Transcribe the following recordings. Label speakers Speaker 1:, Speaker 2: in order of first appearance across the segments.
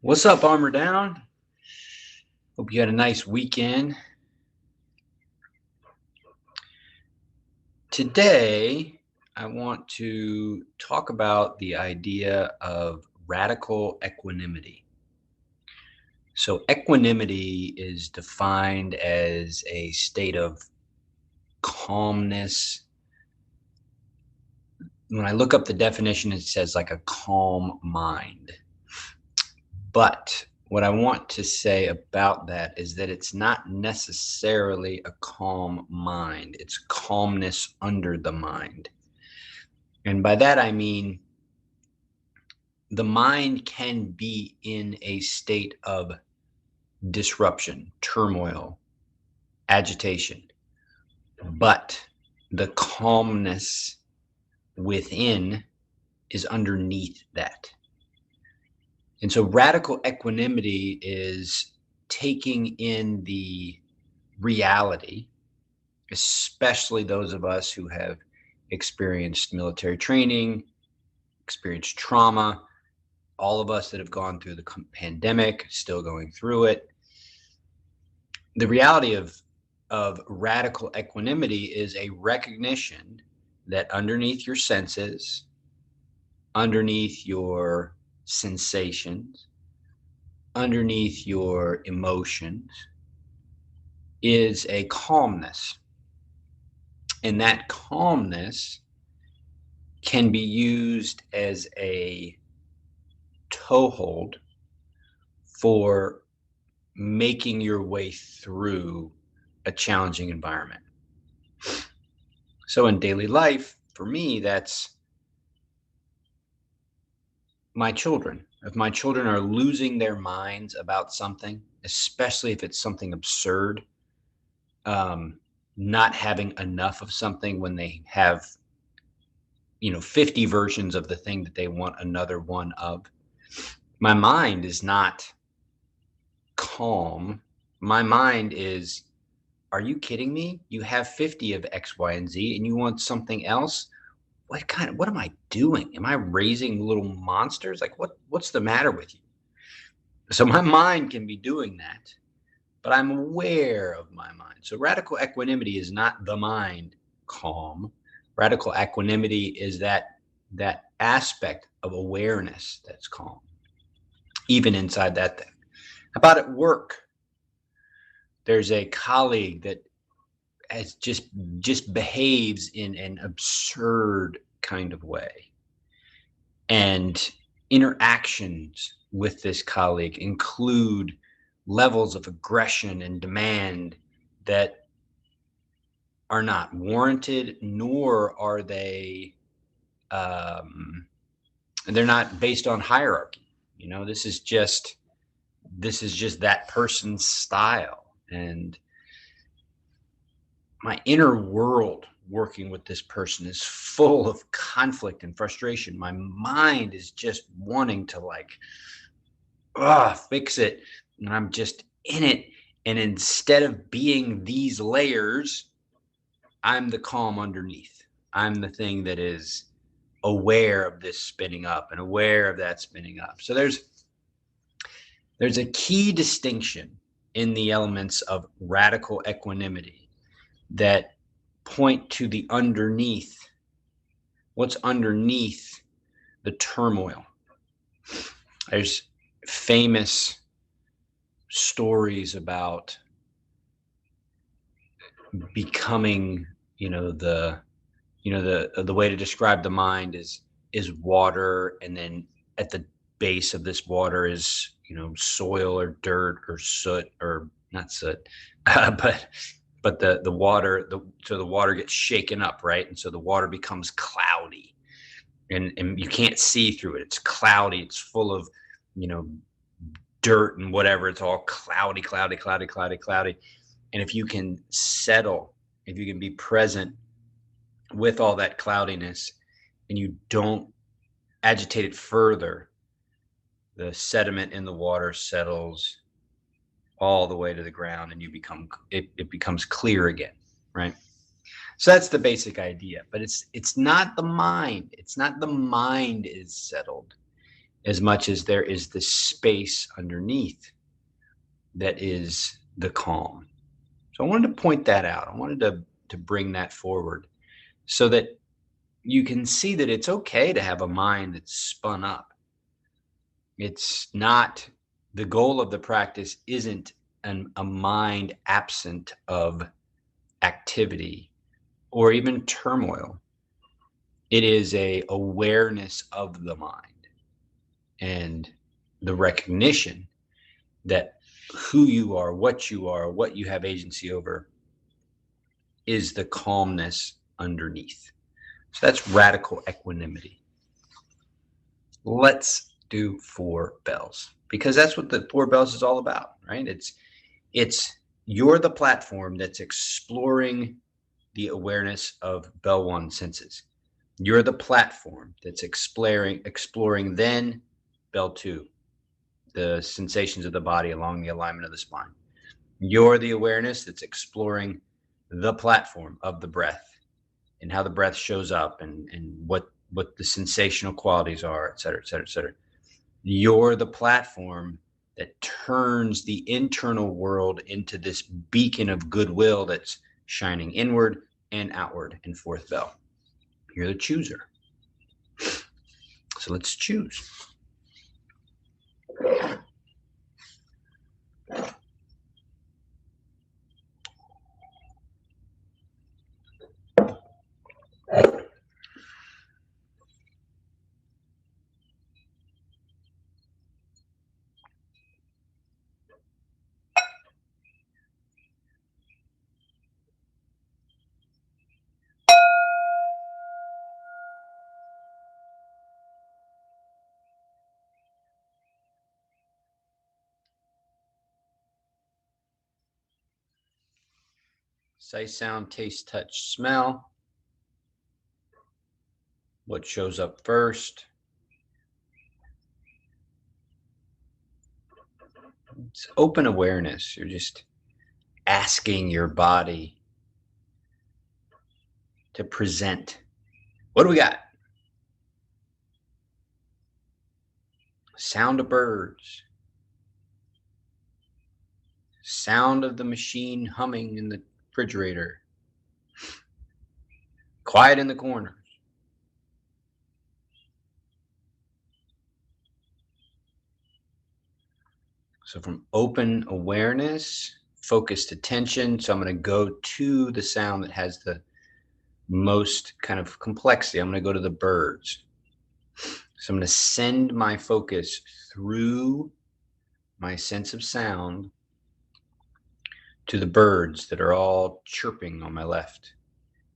Speaker 1: What's up, Armor Down? Hope you had a nice weekend. Today, I want to talk about the idea of radical equanimity. So, equanimity is defined as a state of calmness. When I look up the definition, it says like a calm mind. But what I want to say about that is that it's not necessarily a calm mind. It's calmness under the mind. And by that, I mean the mind can be in a state of disruption, turmoil, agitation, but the calmness within is underneath that. And so radical equanimity is taking in the reality, especially those of us who have experienced military training, experienced trauma, all of us that have gone through the pandemic, still going through it. The reality of radical equanimity is a recognition that underneath your senses, underneath your sensations, underneath your emotions is a calmness. And that calmness can be used as a toehold for making your way through a challenging environment. So in daily life, for me, that's my children. If my children are losing their minds about something, especially if it's something absurd, not having enough of something when they have 50 versions of the thing that they want another one of, my mind is not calm. My mind is, are you kidding me? You have 50 of X, Y, and Z and you want something else? What am I doing? Am I raising little monsters? Like what's the matter with you? So my mind can be doing that, but I'm aware of my mind. So radical equanimity is not the mind calm. Radical equanimity is that aspect of awareness that's calm, even inside that thing. How about at work? There's a colleague that has just behaves in an absurd kind of way, and interactions with this colleague include levels of aggression and demand that are not warranted, nor are they they're not based on hierarchy. This is just that person's style. And my inner world working with this person is full of conflict and frustration. My mind is just wanting to fix it, and I'm just in it. And instead of being these layers, I'm the calm underneath. I'm the thing that is aware of this spinning up and aware of that spinning up. So there's a key distinction in the elements of radical equanimity that point to the underneath, what's underneath the turmoil. There's famous stories about becoming, the way to describe the mind is water, and then at the base of this water is soil or dirt or soot, or not soot, but the water, so the water gets shaken up, right? And so the water becomes cloudy, and you can't see through it. It's cloudy. It's full of dirt and whatever. It's all cloudy. And if you can settle, if you can be present with all that cloudiness, and you don't agitate it further, the sediment in the water settles all the way to the ground, and it becomes clear again, right? So that's the basic idea. But it's not the mind. It's not the mind is settled. as much as there is the space underneath that is the calm. So I wanted to point that out. I wanted to bring that forward so that you can see that it's okay to have a mind that's spun up. It's not, the goal of the practice isn't a mind absent of activity or even turmoil. It is a awareness of the mind and the recognition that who you are, what you have agency over is the calmness underneath. So that's radical equanimity. Let's do 4 bells, because that's what the 4 bells is all about, right? It's you're the platform that's exploring the awareness of bell 1 senses. You're the platform that's exploring then bell 2, the sensations of the body along the alignment of the spine. You're the awareness that's exploring the platform of the breath and how the breath shows up and what the sensational qualities are, et cetera, et cetera, et cetera. You're the platform that turns the internal world into this beacon of goodwill that's shining inward and outward in 4th bell. You're the chooser. So let's choose. Sight, sound, taste, touch, smell. What shows up first? It's open awareness. You're just asking your body to present. What do we got? Sound of birds. Sound of the machine humming in the refrigerator. Quiet in the corners. So from open awareness, focused attention. So I'm going to go to the sound that has the most kind of complexity. I'm going to go to the birds. So I'm going to send my focus through my sense of sound to the birds that are all chirping on my left.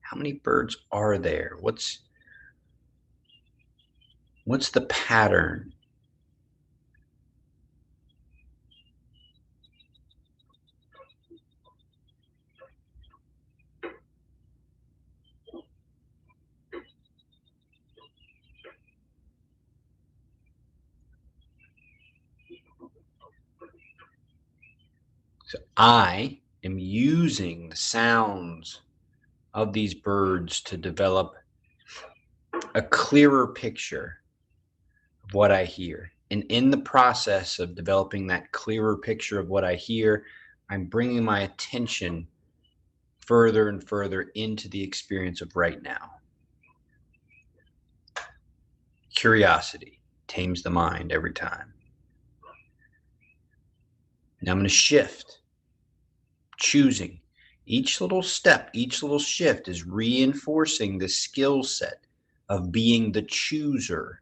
Speaker 1: How many birds are there? What's the pattern? So I am using the sounds of these birds to develop a clearer picture of what I hear. And in the process of developing that clearer picture of what I hear, I'm bringing my attention further and further into the experience of right now. Curiosity tames the mind every time. Now I'm going to shift, choosing. Each little step, each little shift is reinforcing the skill set of being the chooser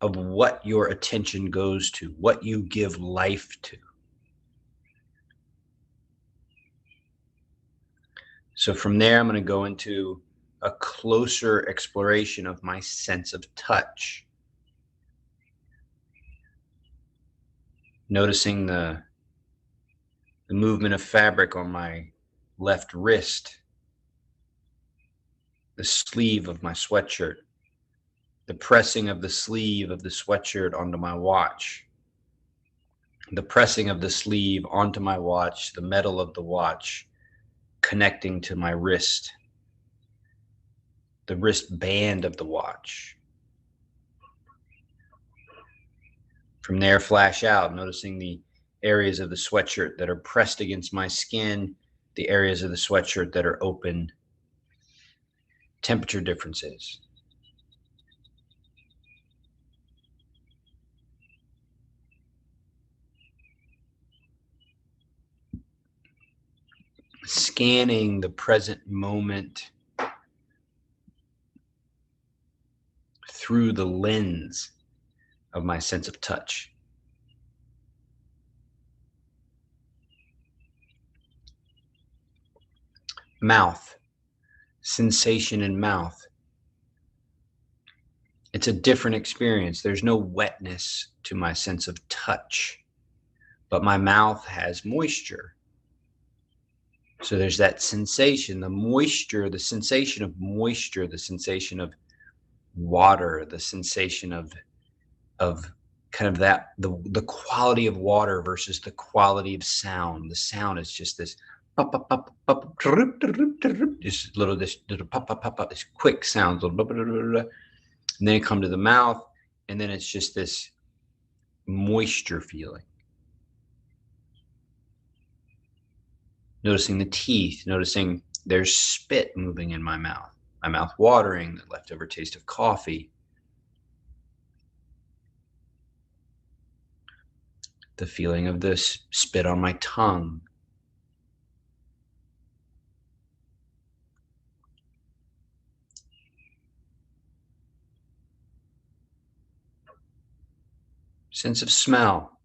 Speaker 1: of what your attention goes to, what you give life to. So from there, I'm going to go into a closer exploration of my sense of touch. Noticing the movement of fabric on my left wrist, the sleeve of my sweatshirt, the pressing of the sleeve of the sweatshirt onto my watch, the pressing of the sleeve onto my watch, the metal of the watch connecting to my wrist, the wristband of the watch. From there, flash out, noticing the areas of the sweatshirt that are pressed against my skin, the areas of the sweatshirt that are open, temperature differences. Scanning the present moment through the lens of my sense of touch. Mouth, sensation in mouth. It's a different experience. There's no wetness to my sense of touch, but my mouth has moisture. So there's that sensation, the moisture, the sensation of moisture, the sensation of water, the sensation of kind of that the quality of water versus the quality of sound. The sound is just this pop, pop, pop, pop, this little pop, pop, pop, pop, this quick sounds, and then it come to the mouth, and then it's just this moisture feeling. Noticing the teeth, noticing there's spit moving in my mouth watering, the leftover taste of coffee. The feeling of this spit on my tongue. Sense of smell.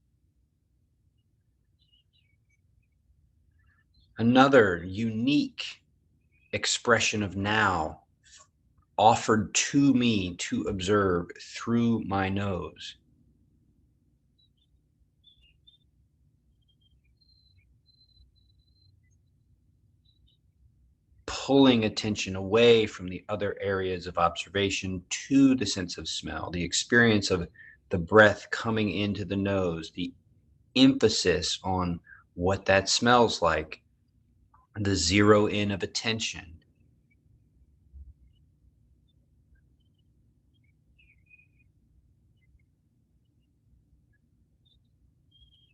Speaker 1: Another unique expression of now offered to me to observe through my nose. Pulling attention away from the other areas of observation to the sense of smell, the experience of the breath coming into the nose, the emphasis on what that smells like, the zero in of attention.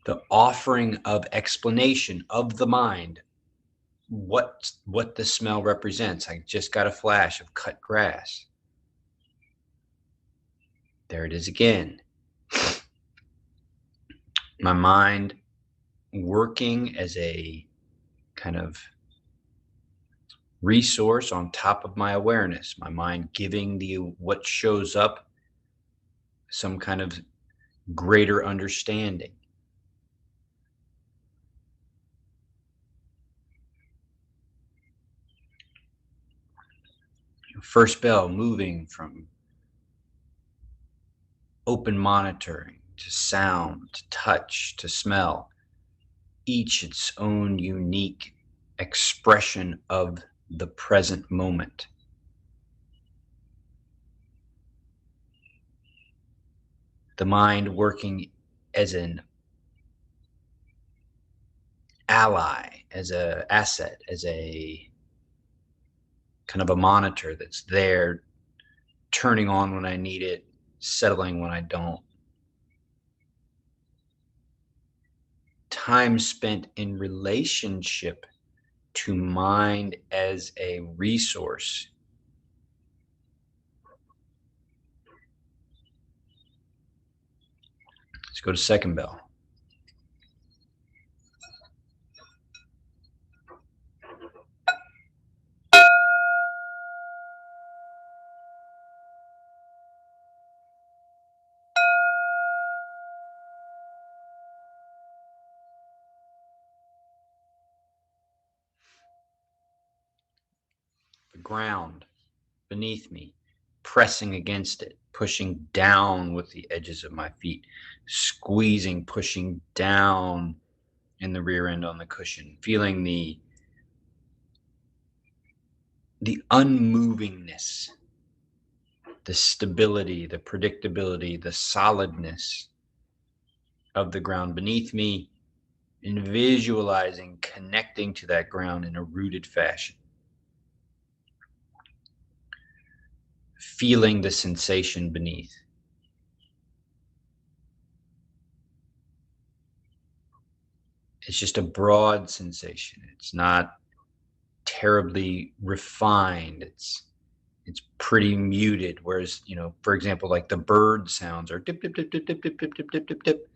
Speaker 1: The offering of explanation of the mind, what the smell represents. I just got a flash of cut grass. There it is again. My mind working as a kind of resource on top of my awareness. My mind giving what shows up some kind of greater understanding. First bell moving from open monitoring to sound, to touch, to smell, each its own unique expression of the present moment. The mind working as an ally, as an asset, as a kind of a monitor that's there, turning on when I need it, settling when I don't. Time spent in relationship to mind as a resource. Let's go to second bell. The ground beneath me, pressing against it, pushing down with the edges of my feet, squeezing, pushing down in the rear end on the cushion, feeling the unmovingness, the stability, the predictability, the solidness of the ground beneath me, and visualizing connecting to that ground in a rooted fashion. Feeling the sensation beneath. It's just a broad sensation. It's not terribly refined. It's pretty muted. Whereas, for example, like the bird sounds are dip, dip, dip, dip, dip, dip, dip, dip, dip, dip, dip.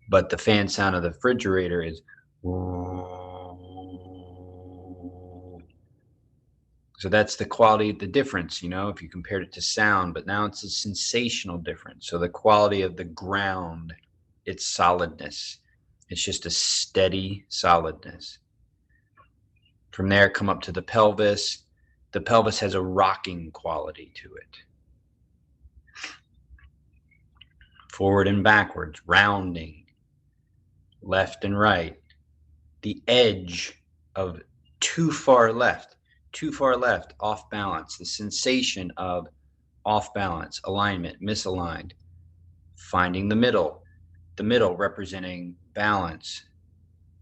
Speaker 1: But the fan sound of the refrigerator is. So that's the quality of the difference, if you compared it to sound, but now it's a sensational difference. So the quality of the ground, its solidness, it's just a steady solidness. From there, come up to the pelvis. The pelvis has a rocking quality to it. Forward and backwards, rounding, left and right. The edge of too far left, off balance. The sensation of off balance, alignment, misaligned. Finding the middle representing balance,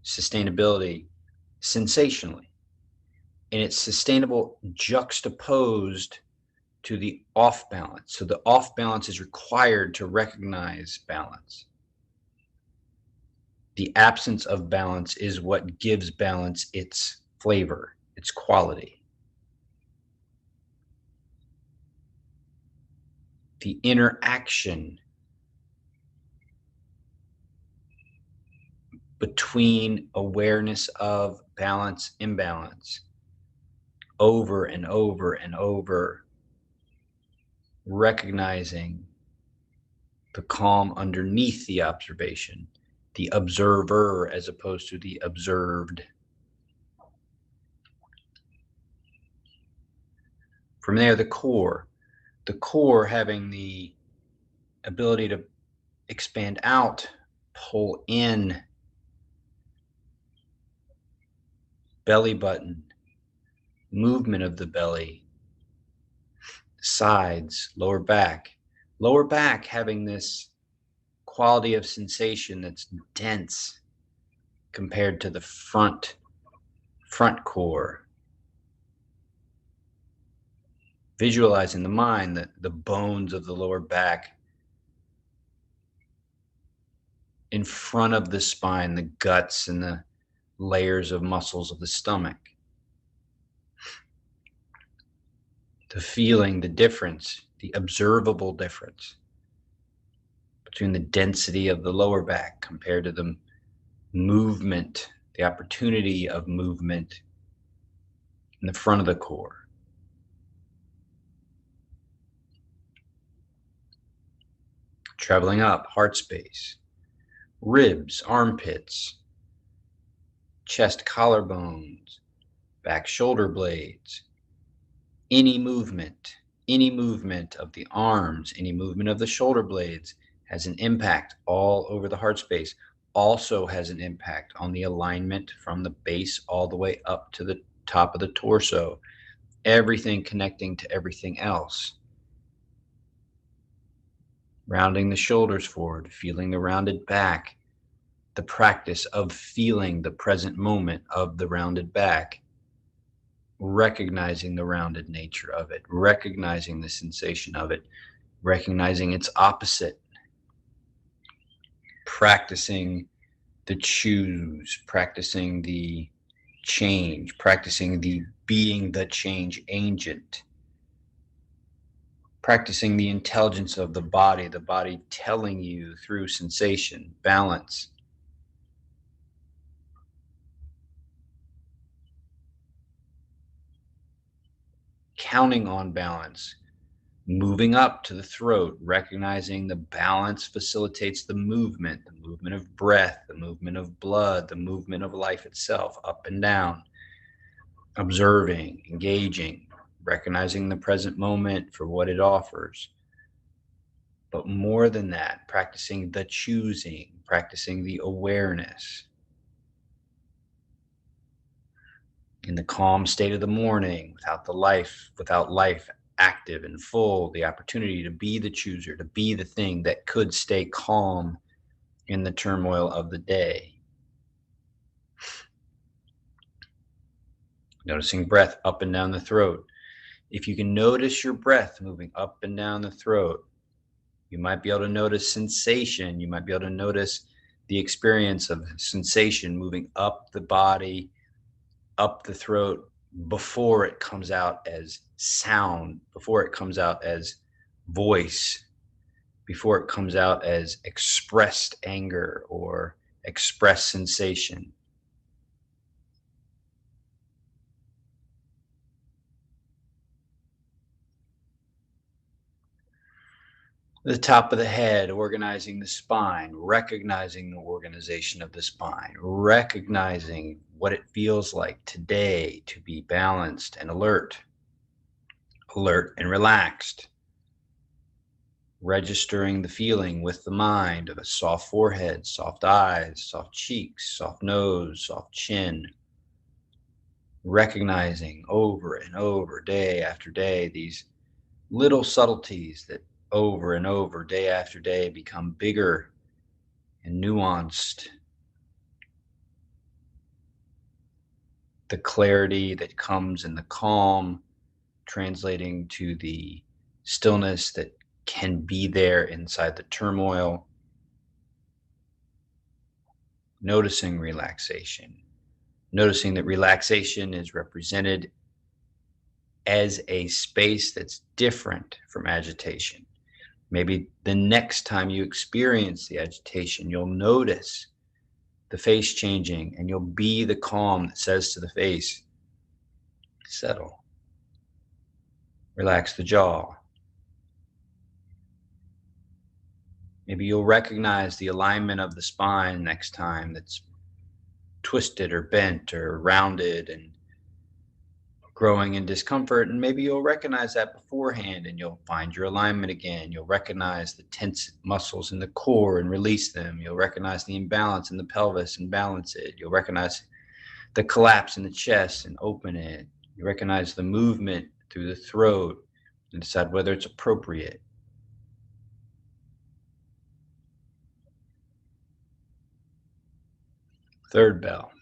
Speaker 1: sustainability, sensationally. And it's sustainable juxtaposed to the off balance. So the off balance is required to recognize balance. The absence of balance is what gives balance its flavor, its quality. The interaction between awareness of balance, imbalance, over and over and over, recognizing the calm underneath the observation, the observer as opposed to the observed. From there, the core having the ability to expand out, pull in, belly button, movement of the belly, sides, lower back having this quality of sensation that's dense compared to the front core. Visualizing the mind, the bones of the lower back in front of the spine, the guts and the layers of muscles of the stomach. The feeling, the difference, the observable difference between the density of the lower back compared to the movement, the opportunity of movement in the front of the core. Traveling up, heart space, ribs, armpits, chest, collarbones, back shoulder blades. Any movement of the arms, any movement of the shoulder blades has an impact all over the heart space. Also has an impact on the alignment from the base all the way up to the top of the torso. Everything connecting to everything else. Rounding the shoulders forward, feeling the rounded back. The practice of feeling the present moment of the rounded back. Recognizing the rounded nature of it, recognizing the sensation of it, recognizing its opposite, practicing the choose, practicing the change, practicing the being the change agent, practicing the intelligence of the body telling you through sensation, balance. Counting on balance, moving up to the throat, recognizing the balance facilitates the movement of breath, the movement of blood, the movement of life itself, up and down. Observing, engaging, recognizing the present moment for what it offers. But more than that, practicing the choosing, practicing the awareness. In the calm state of the morning, without life active and full, the opportunity to be the chooser, to be the thing that could stay calm in the turmoil of the day. Noticing breath up and down the throat. If you can notice your breath moving up and down the throat, you might be able to notice sensation. You might be able to notice the experience of sensation moving up the body, up the throat, before it comes out as sound, before it comes out as voice, before it comes out as expressed anger or expressed sensation. The top of the head, organizing the spine, recognizing the organization of the spine, recognizing what it feels like today to be balanced and alert and relaxed, registering the feeling with the mind of a soft forehead, soft eyes, soft cheeks, soft nose, soft chin, recognizing over and over, day after day, these little subtleties that over and over, day after day, become bigger and nuanced. The clarity that comes in the calm, translating to the stillness that can be there inside the turmoil. Noticing relaxation, noticing that relaxation is represented as a space that's different from agitation. Maybe the next time you experience the agitation, you'll notice the face changing, and you'll be the calm that says to the face, settle, relax the jaw. Maybe you'll recognize the alignment of the spine next time that's twisted or bent or rounded and growing in discomfort. And maybe you'll recognize that beforehand and you'll find your alignment again. You'll recognize the tense muscles in the core and release them. You'll recognize the imbalance in the pelvis and balance it. You'll recognize the collapse in the chest and open it. You recognize the movement through the throat and decide whether it's appropriate. Third bell.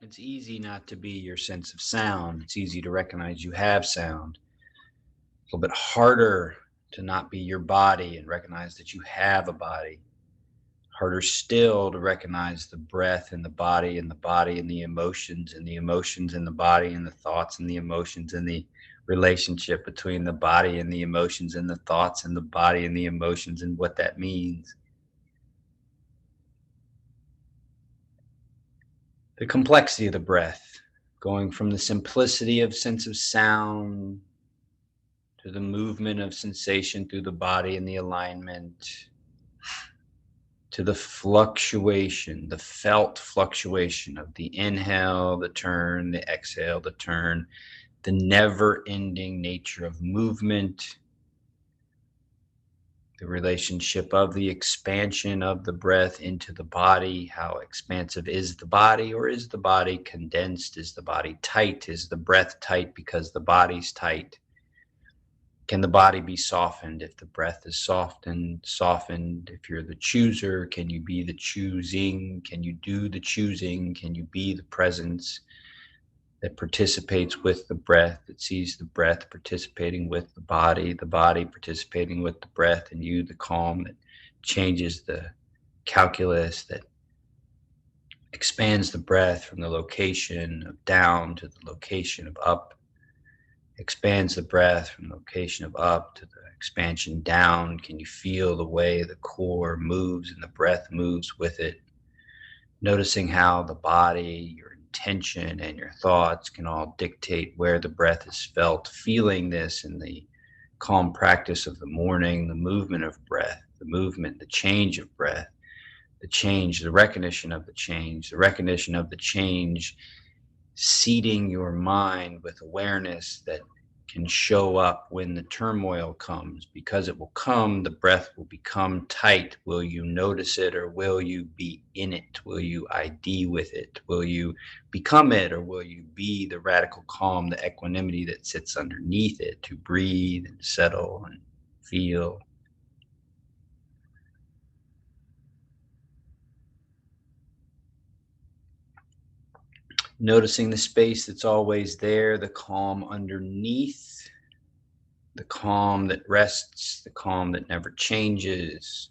Speaker 1: It's easy not to be your sense of sound. It's easy to recognize you have sound. It's a little bit harder to not be your body and recognize that you have a body. Harder still to recognize the breath in the body and the body and the emotions and the emotions in the body and the thoughts and the emotions and the relationship between the body and the emotions and the thoughts and the body and the emotions and what that means. The complexity of the breath, going from the simplicity of sense of sound to the movement of sensation through the body and the alignment, to the fluctuation, the felt fluctuation of the inhale, the turn, the exhale, the turn, the never-ending nature of movement, the relationship of the expansion of the breath into the body. How expansive is the body, or is the body condensed? Is the body tight? Is the breath tight because the body's tight? Can the body be softened if the breath is softened? If you're the chooser, can you be the choosing? Can you do the choosing? Can you be the presence that participates with the breath, that sees the breath participating with the body participating with the breath, and you, the calm that changes the calculus, that expands the breath from the location of down to the location of up, expands the breath from the location of up to the expansion down. Can you feel the way the core moves and the breath moves with it? Noticing how the body, your intention, and your thoughts can all dictate where the breath is felt. Feeling this in the calm practice of the morning, the movement of breath, the movement, the change of breath, the change, the recognition of the change, seeding your mind with awareness that can show up when the turmoil comes, because it will come. The breath will become tight. Will you notice it, or will you be in it? Will you ID with it? Will you become it, or will you be the radical calm, the equanimity that sits underneath it, to breathe and settle and feel? Noticing the space that's always there, the calm underneath, the calm that rests, the calm that never changes,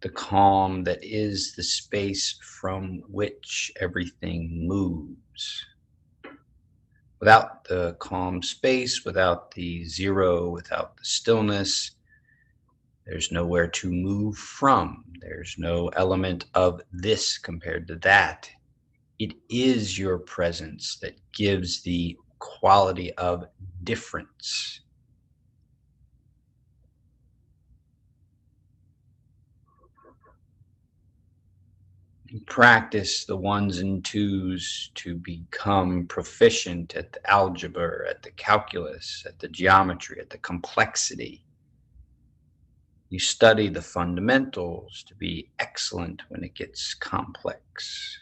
Speaker 1: the calm that is the space from which everything moves. Without the calm space, without the zero, without the stillness, there's nowhere to move from. There's no element of this compared to that. It is your presence that gives the quality of difference. Practice the ones and twos to become proficient at the algebra, at the calculus, at the geometry, at the complexity. You study the fundamentals to be excellent when it gets complex.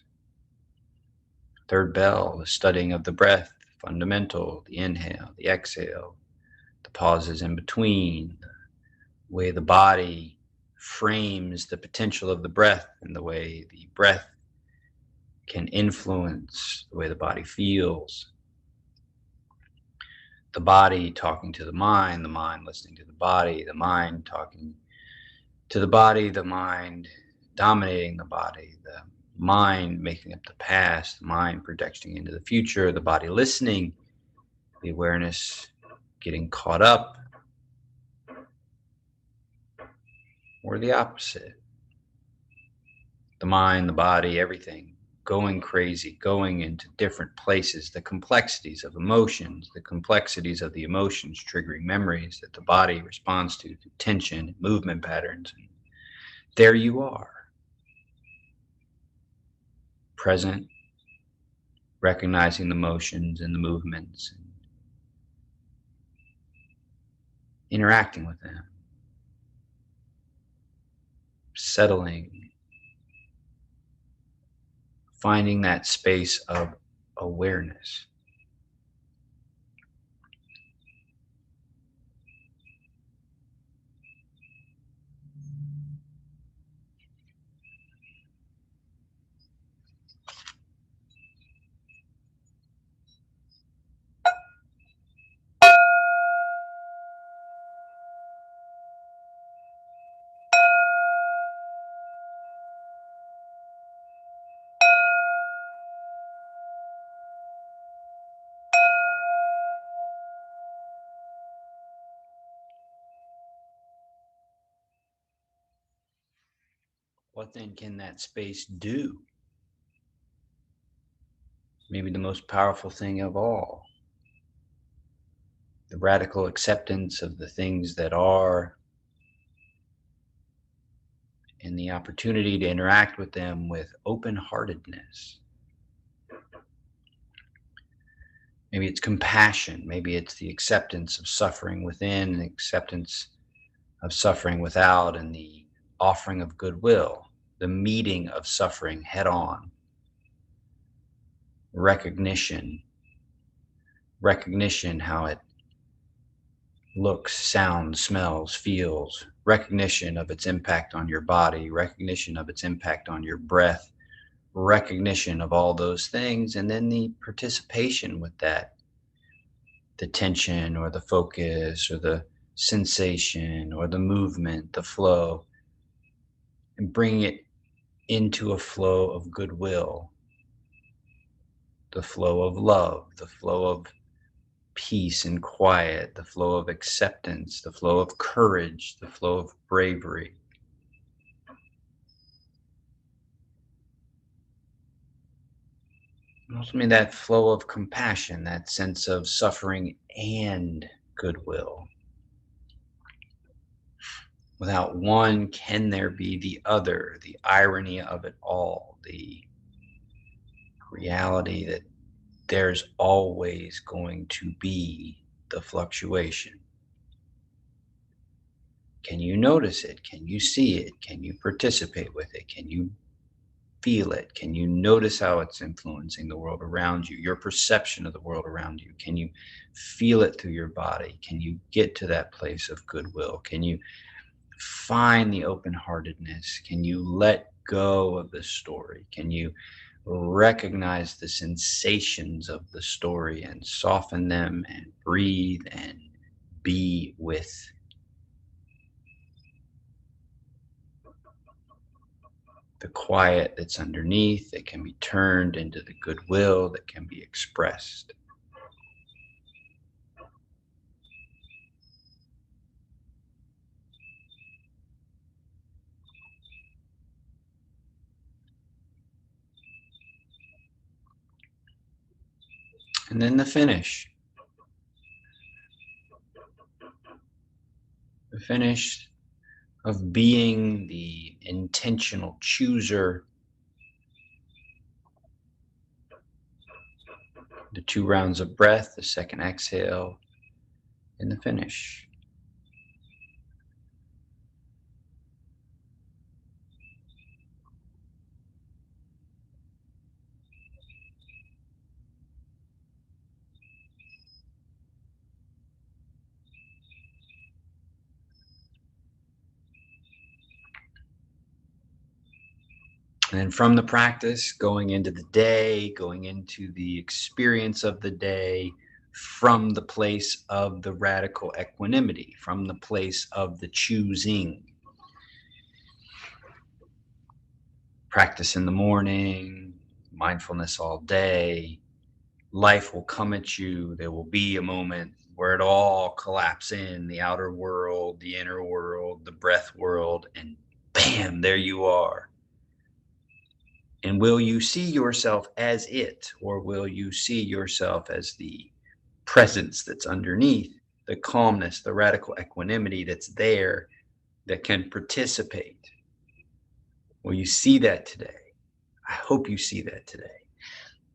Speaker 1: Third bell, the studying of the breath, fundamental, the inhale, the exhale, the pauses in between, the way the body frames the potential of the breath, and the way the breath can influence the way the body feels. The body talking to the mind listening to the mind talking to the mind dominating the body, the mind making up the past, the mind projecting into the future, the body listening, the awareness getting caught up, or the opposite. The mind, the body, everything going crazy, going into different places, the complexities of emotions, the complexities of the emotions triggering memories that the body responds to through tension and movement patterns. And there you are, present, recognizing the motions and the movements, and interacting with them, settling, finding that space of awareness. What then can that space do? Maybe the most powerful thing of all, the radical acceptance of the things that are, and the opportunity to interact with them with open-heartedness. Maybe it's compassion. Maybe it's the acceptance of suffering within, the acceptance of suffering without, and the offering of goodwill, the meeting of suffering head on. Recognition how it looks, sounds, smells, feels, recognition of its impact on your body, recognition of its impact on your breath, recognition of all those things, and then the participation with that, the tension or the focus or the sensation or the movement, the flow, and bring it into a flow of goodwill, the flow of love, the flow of peace and quiet, the flow of acceptance, the flow of courage, the flow of bravery. Ultimately, that flow of compassion, that sense of suffering and goodwill. Without one, can there be the other? The irony of it all, the reality that there's always going to be the fluctuation. Can you notice it? Can you see it? Can you participate with it? Can you feel it? Can you notice how it's influencing the world around you, your perception of the world around you? Can you feel it through your body? Can you get to that place of goodwill? Can you find the open heartedness? Can you let go of the story? Can you recognize the sensations of the story and soften them and breathe and be with? The quiet that's underneath that can be turned into the goodwill that can be expressed. And then the finish. The finish of being the intentional chooser. The 2 rounds of breath, the second exhale, and the finish. And then from the practice, going into the day, going into the experience of the day, from the place of the radical equanimity, from the place of the choosing. Practice in the morning, mindfulness all day. Life will come at you. There will be a moment where it all collapses in the outer world, the inner world, the breath world, and bam, there you are. And will you see yourself as it, or will you see yourself as the presence that's underneath, the calmness, the radical equanimity that's there that can participate? Will you see that today? I hope you see that today.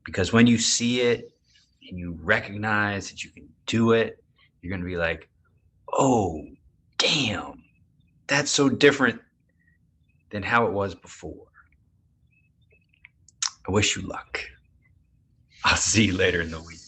Speaker 1: Because when you see it and you recognize that you can do it, you're going to be like, oh, damn, that's so different than how it was before. I wish you luck. I'll see you later in the week.